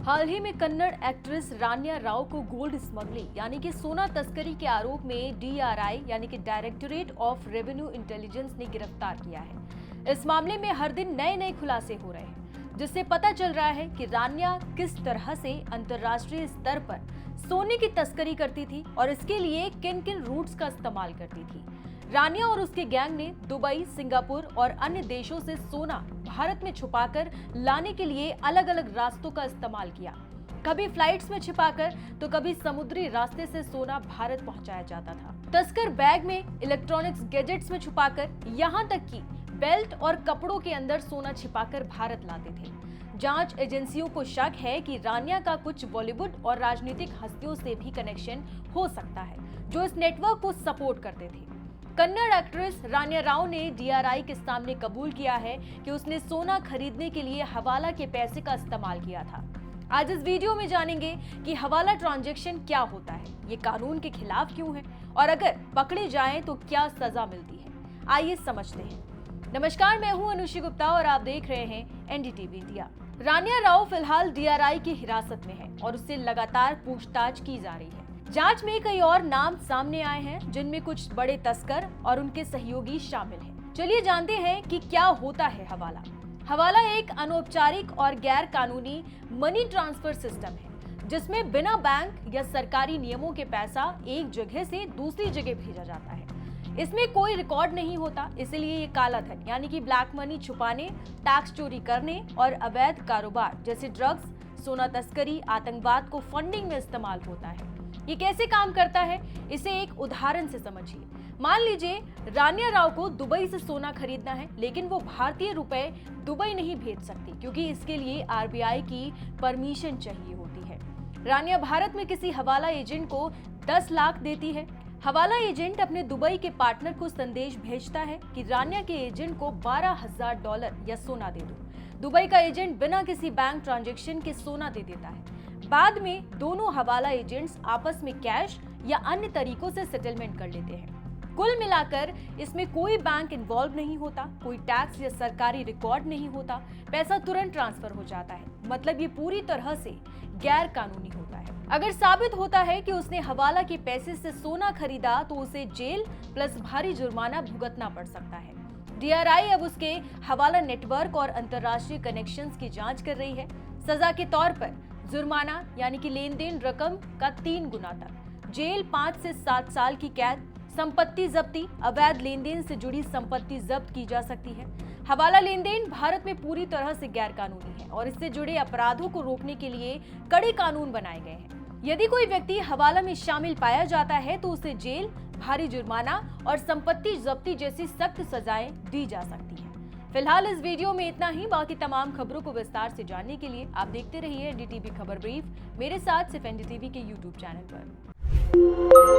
हाल ही में कन्नड़ एक्ट्रेस रान्या राव को gold smuggling यानी कि सोना तस्करी के आरोप में डीआरआई यानी कि डायरेक्टरेट ऑफ रेवेन्यू इंटेलिजेंस ने गिरफ्तार किया है। इस मामले में हर दिन नए नए खुलासे हो रहे हैं, जिससे पता चल रहा है कि रान्या किस तरह से अंतर्राष्ट्रीय स्तर पर सोने की तस्करी करती थी और इसके लिए किन किन रूट्स का इस्तेमाल करती थी। रान्या और उसके गैंग ने दुबई, सिंगापुर और अन्य देशों से सोना भारत में छुपाकर लाने के लिए अलग अलग रास्तों का इस्तेमाल किया। कभी फ्लाइट्स में छिपाकर तो कभी समुद्री रास्ते से सोना भारत पहुंचाया जाता था। तस्कर बैग में, इलेक्ट्रॉनिक्स गैजेट्स में छुपाकर, यहाँ तक कि बेल्ट और कपड़ों के अंदर सोना छिपाकर भारत लाते थे। जांच एजेंसियों को शक है कि रान्या का कुछ बॉलीवुड और राजनीतिक हस्तियों से भी कनेक्शन हो सकता है, जो इस नेटवर्क को सपोर्ट करते थे। कन्नड़ एक्ट्रेस रान्या राव ने डीआरआई के सामने कबूल किया है कि उसने सोना खरीदने के लिए हवाला के पैसे का इस्तेमाल किया था। आज इस वीडियो में जानेंगे कि हवाला ट्रांजैक्शन क्या होता है, ये कानून के खिलाफ क्यों है और अगर पकड़े जाएं तो क्या सजा मिलती है। आइए समझते हैं। नमस्कार, मैं हूं अनुषी गुप्ता और आप देख रहे हैं एनडीटीवी इंडिया। रान्या राव फिलहाल डीआरआई की हिरासत में है और उससे लगातार पूछताछ की जा रही है। जांच में कई और नाम सामने आए हैं, जिनमें कुछ बड़े तस्कर और उनके सहयोगी शामिल हैं। चलिए जानते हैं कि क्या होता है हवाला। हवाला एक अनौपचारिक और गैर कानूनी मनी ट्रांसफर सिस्टम है, जिसमें बिना बैंक या सरकारी नियमों के पैसा एक जगह से दूसरी जगह भेजा जाता है। इसमें कोई रिकॉर्ड नहीं होता, इसलिए ये काला धन यानी कि ब्लैक मनी छुपाने, टैक्स चोरी करने और अवैध कारोबार जैसे ड्रग्स, सोना तस्करी, आतंकवाद को फंडिंग में इस्तेमाल होता है। ये कैसे काम करता है, इसे एक उदाहरण से समझिए। मान लीजिए रान्या राव को दुबई से सोना खरीदना है, लेकिन वो भारतीय रुपए दुबई नहीं भेज सकती क्योंकि इसके लिए आरबीआई की परमिशन चाहिए होती है। रान्या भारत में किसी हवाला एजेंट को 10 लाख देती है। हवाला एजेंट अपने दुबई के पार्टनर को संदेश भेजता है कि रान्या के एजेंट को $12,000 या सोना दे दो। दुबई का एजेंट बिना किसी बैंक ट्रांजैक्शन के सोना दे देता है। बाद में दोनों हवाला एजेंट्स आपस में कैश या अन्य तरीकों से सेटलमेंट कर लेते हैं। कुल मिलाकर इसमें कोई बैंक इन्वॉल्व नहीं होता, कोई टैक्स या सरकारी रिकॉर्ड नहीं होता, पैसा तुरंत ट्रांसफर हो जाता है। मतलब ये पूरी तरह से गैर कानूनी होता है। अगर साबित होता है कि उसने हवाला के पैसे से सोना खरीदा तो उसे जेल प्लस भारी जुर्माना भुगतना पड़ सकता है। डीआरआई अब उसके हवाला नेटवर्क और अंतर्राष्ट्रीय कनेक्शंस की जांच कर रही है। सजा के तौर पर जुर्माना यानी कि लेन देन रकम का 3 गुना तक, जेल 5 से 7 साल की कैद, संपत्ति जब्ती, अवैध लेन देन से जुड़ी संपत्ति जब्त की जा सकती है। हवाला लेन देन भारत में पूरी तरह से गैर कानूनी है और इससे जुड़े अपराधों को रोकने के लिए कड़े कानून बनाए गए हैं। यदि कोई व्यक्ति हवाला में शामिल पाया जाता है तो उसे जेल, भारी जुर्माना और संपत्ति जब्ती जैसी सख्त सजाएं दी जा सकती है। फिलहाल इस वीडियो में इतना ही। बाकी तमाम खबरों को विस्तार से जानने के लिए आप देखते रहिए एनडीटीवी खबर ब्रीफ, मेरे साथ सिर्फ एनडीटीवी के यूट्यूब चैनल पर।